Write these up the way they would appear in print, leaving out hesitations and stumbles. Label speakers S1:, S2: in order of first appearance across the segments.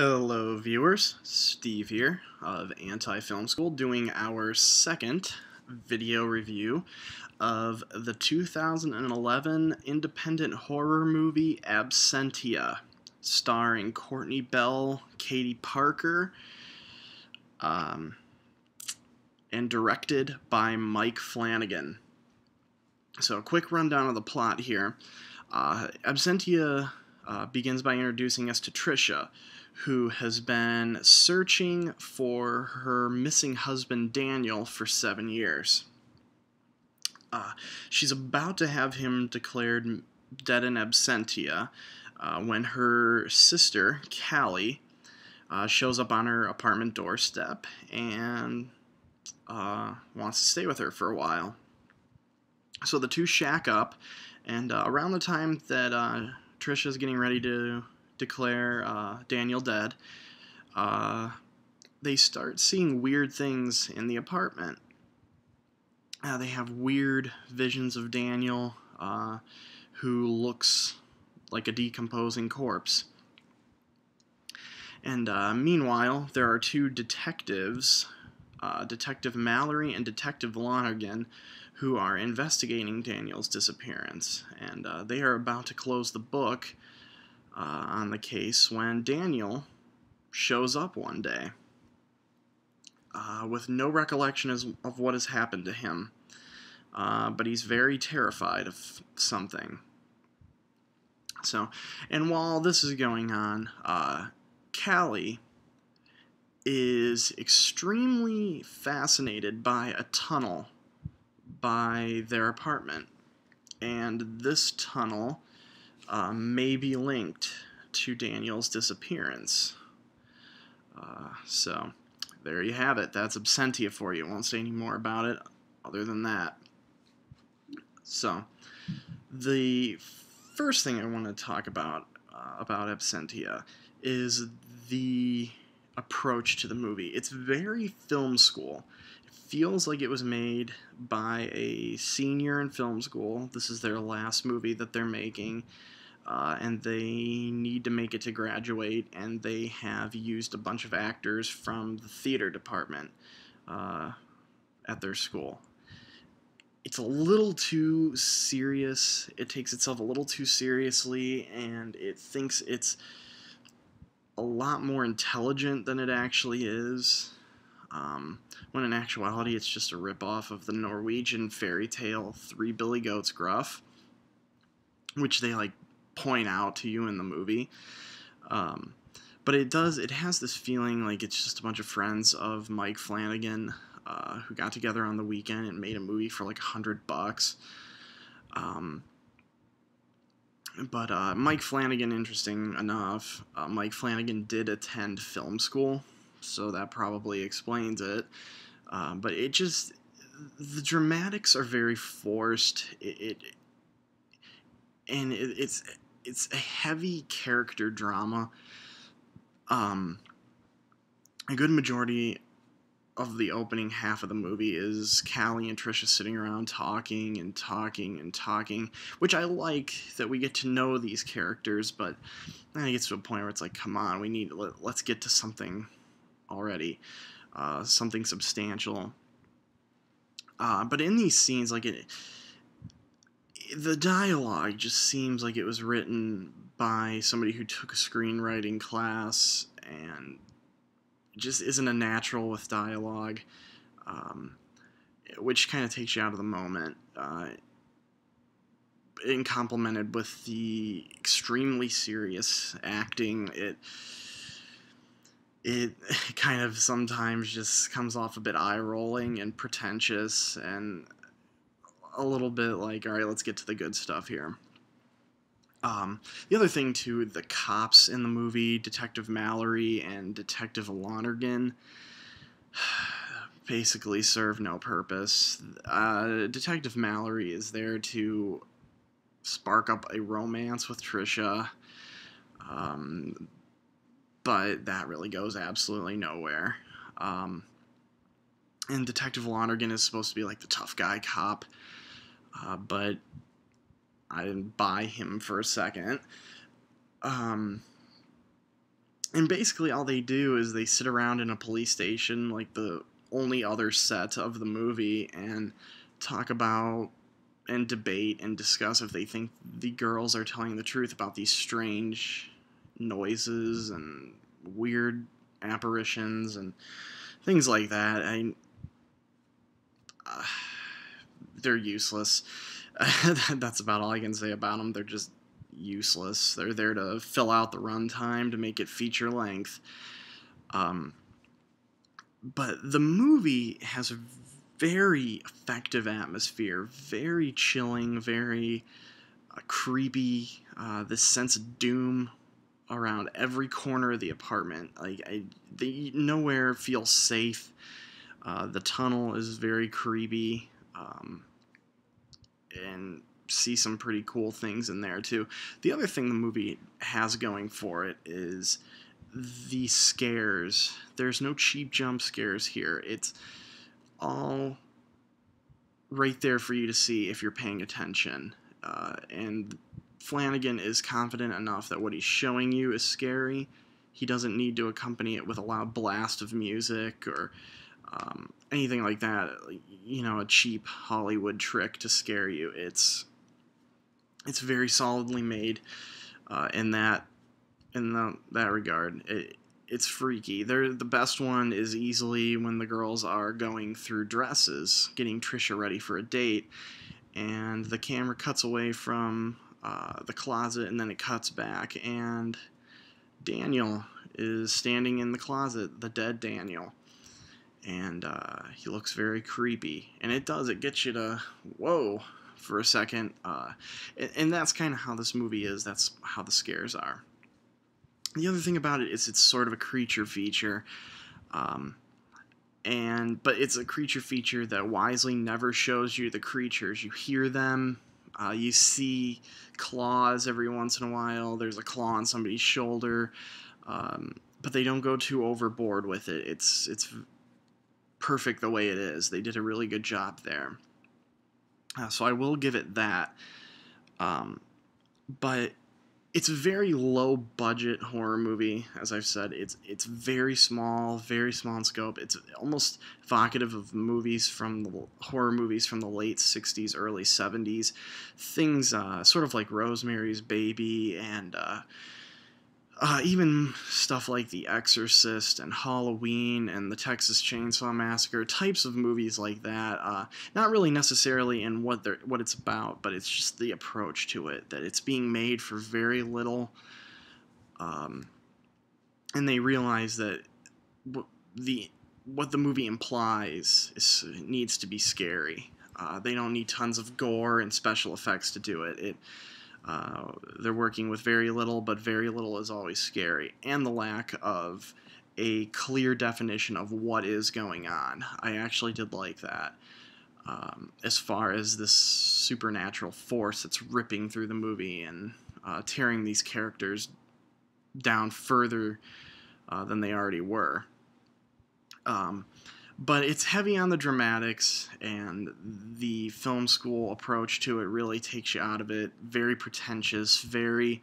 S1: Hello viewers, Steve here of Anti-Film School doing our second video review of the 2011 independent horror movie Absentia, starring Courtney Bell, Katie Parker, and directed by Mike Flanagan. So a quick rundown of the plot here. Absentia begins by introducing us to Trisha, who has been searching for her missing husband Daniel for 7 years. She's about to have him declared dead in absentia when her sister, Callie, shows up on her apartment doorstep and wants to stay with her for a while. So the two shack up, and around the time that Trisha's getting ready to declare Daniel dead, they start seeing weird things in the apartment. They have weird visions of Daniel, who looks like a decomposing corpse. And meanwhile, there are two detectives, Detective Mallory and Detective Lonergan, who are investigating Daniel's disappearance. And they are about to close the book on the case when Daniel shows up one day with no recollection of what has happened to him, but he's very terrified of something. So, and while this is going on, Callie is extremely fascinated by a tunnel by their apartment, and this tunnel may be linked to Daniel's disappearance. So, there you have it. That's Absentia for you. Won't say any more about it other than that. So, the first thing I want to talk about Absentia is the approach to the movie. It's very film school. It feels like it was made by a senior in film school. This is their last movie that they're making. And they need to make it to graduate, and they have used a bunch of actors from the theater department at their school. It's a little too serious. It takes itself a little too seriously, and it thinks it's a lot more intelligent than it actually is, when in actuality it's just a ripoff of the Norwegian fairy tale Three Billy Goats Gruff, which they point out to you in the movie. But it has this feeling like it's just a bunch of friends of Mike Flanagan who got together on the weekend and made a movie for like $100. But Mike Flanagan, interesting enough, Mike Flanagan did attend film school, so that probably explains it. But the dramatics are very forced. It's a heavy character drama. A good majority of the opening half of the movie is Callie and Trisha sitting around talking and talking and talking, which I like that we get to know these characters, but then it gets to a point where it's like, come on, let's get to something already, something substantial. But in these scenes, the dialogue just seems like it was written by somebody who took a screenwriting class and just isn't a natural with dialogue, which kind of takes you out of the moment. And complemented with the extremely serious acting, it kind of sometimes just comes off a bit eye-rolling and pretentious and a little bit like, all right, let's get to the good stuff here. The other thing, too, the cops in the movie, Detective Mallory and Detective Lonergan, basically serve no purpose. Detective Mallory is there to spark up a romance with Trisha, but that really goes absolutely nowhere. And Detective Lonergan is supposed to be like the tough guy cop, but I didn't buy him for a second. And basically all they do is they sit around in a police station, like the only other set of the movie, and talk about and debate and discuss if they think the girls are telling the truth about these strange noises and weird apparitions and things like that. Uh, they're useless. That's about all I can say about them. They're just useless. They're there to fill out the runtime to make it feature length. But the movie has a very effective atmosphere, very chilling, very creepy. This sense of doom around every corner of the apartment. Nowhere feels safe. The tunnel is very creepy, and see some pretty cool things in there too. The other thing the movie has going for it is the scares. There's no cheap jump scares here. It's all right there for you to see if you're paying attention. And Flanagan is confident enough that what he's showing you is scary. He doesn't need to accompany it with a loud blast of music or anything like that. A cheap Hollywood trick to scare you. It's very solidly made in that regard. It's freaky. The best one is easily when the girls are going through dresses, getting Trisha ready for a date, and the camera cuts away from the closet, and then it cuts back, and Daniel is standing in the closet, the dead Daniel, and he looks very creepy, and it gets you to, whoa, for a second, and that's kind of how this movie is. That's how the scares are. The other thing about it is it's sort of a creature feature, but it's a creature feature that wisely never shows you the creatures. You hear them, you see claws every once in a while. There's a claw on somebody's shoulder, but they don't go too overboard with it. It's perfect the way it is. They did a really good job there. So I will give it that. But it's a very low budget horror movie. As I've said, it's very small in scope. It's almost evocative of horror movies from the late 60s, early 70s. Things sort of like Rosemary's Baby and even stuff like The Exorcist and Halloween and the Texas Chainsaw Massacre, types of movies like that. Not really necessarily in what it's about, but it's just the approach to it, that it's being made for very little, and they realize that what the movie implies needs to be scary. They don't need tons of gore and special effects to do it. They're working with very little, but very little is always scary. And the lack of a clear definition of what is going on. I actually did like that. As far as this supernatural force that's ripping through the movie and tearing these characters down further than they already were. But it's heavy on the dramatics, and the film school approach to it really takes you out of it. Very pretentious, very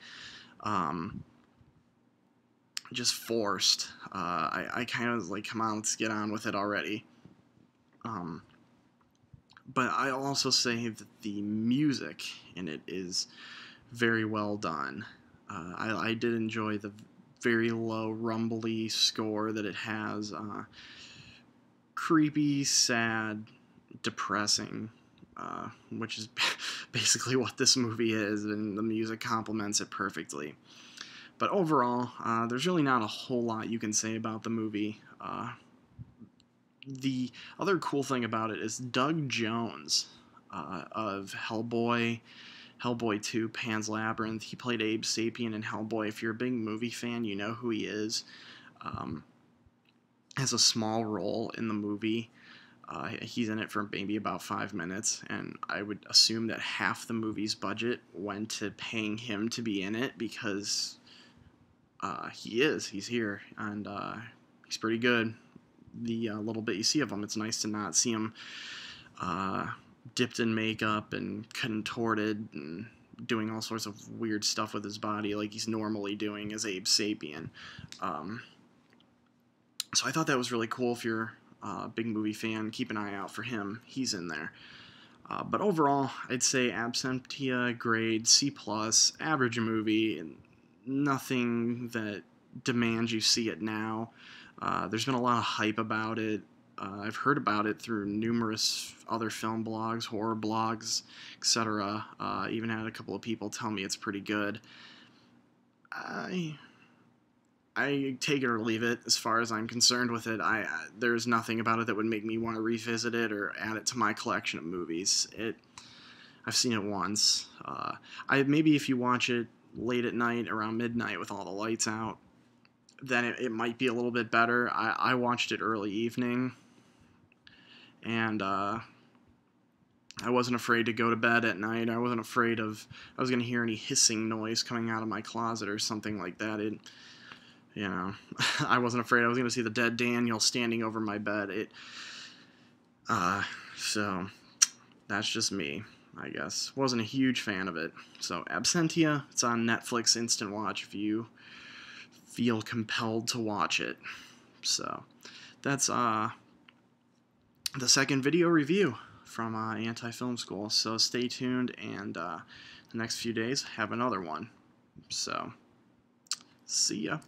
S1: just forced. I kind of was like, come on, let's get on with it already. But I'll also say that the music in it is very well done. I did enjoy the very low, rumbly score that it has. Creepy, sad, depressing, which is basically what this movie is, and the music complements it perfectly. But overall, there's really not a whole lot you can say about the movie. The other cool thing about it is Doug Jones of Hellboy, Hellboy 2, Pan's Labyrinth. He played Abe Sapien in Hellboy. If you're a big movie fan, you know who he is. Has a small role in the movie. He's in it for maybe about 5 minutes, and I would assume that half the movie's budget went to paying him to be in it, because he's here, and he's pretty good. The little bit you see of him, it's nice to not see him dipped in makeup and contorted and doing all sorts of weird stuff with his body like he's normally doing as Abe Sapien. So I thought that was really cool. If you're a big movie fan, keep an eye out for him. He's in there. But overall, I'd say Absentia, grade C+, average movie, and nothing that demands you see it now. There's been a lot of hype about it. I've heard about it through numerous other film blogs, horror blogs, etc. Even had a couple of people tell me it's pretty good. I take it or leave it as far as I'm concerned with it. There's nothing about it that would make me want to revisit it or add it to my collection of movies. I've seen it once. Maybe if you watch it late at night, around midnight with all the lights out, then it might be a little bit better. I watched it early evening, and I wasn't afraid to go to bed at night. I wasn't afraid I was going to hear any hissing noise coming out of my closet or something like that. I wasn't afraid I was going to see the dead Daniel standing over my bed. So that's just me, I guess. Wasn't a huge fan of it. So Absentia, it's on Netflix Instant Watch if you feel compelled to watch it. So that's the second video review from Anti-Film School. So stay tuned, and the next few days have another one. So see ya.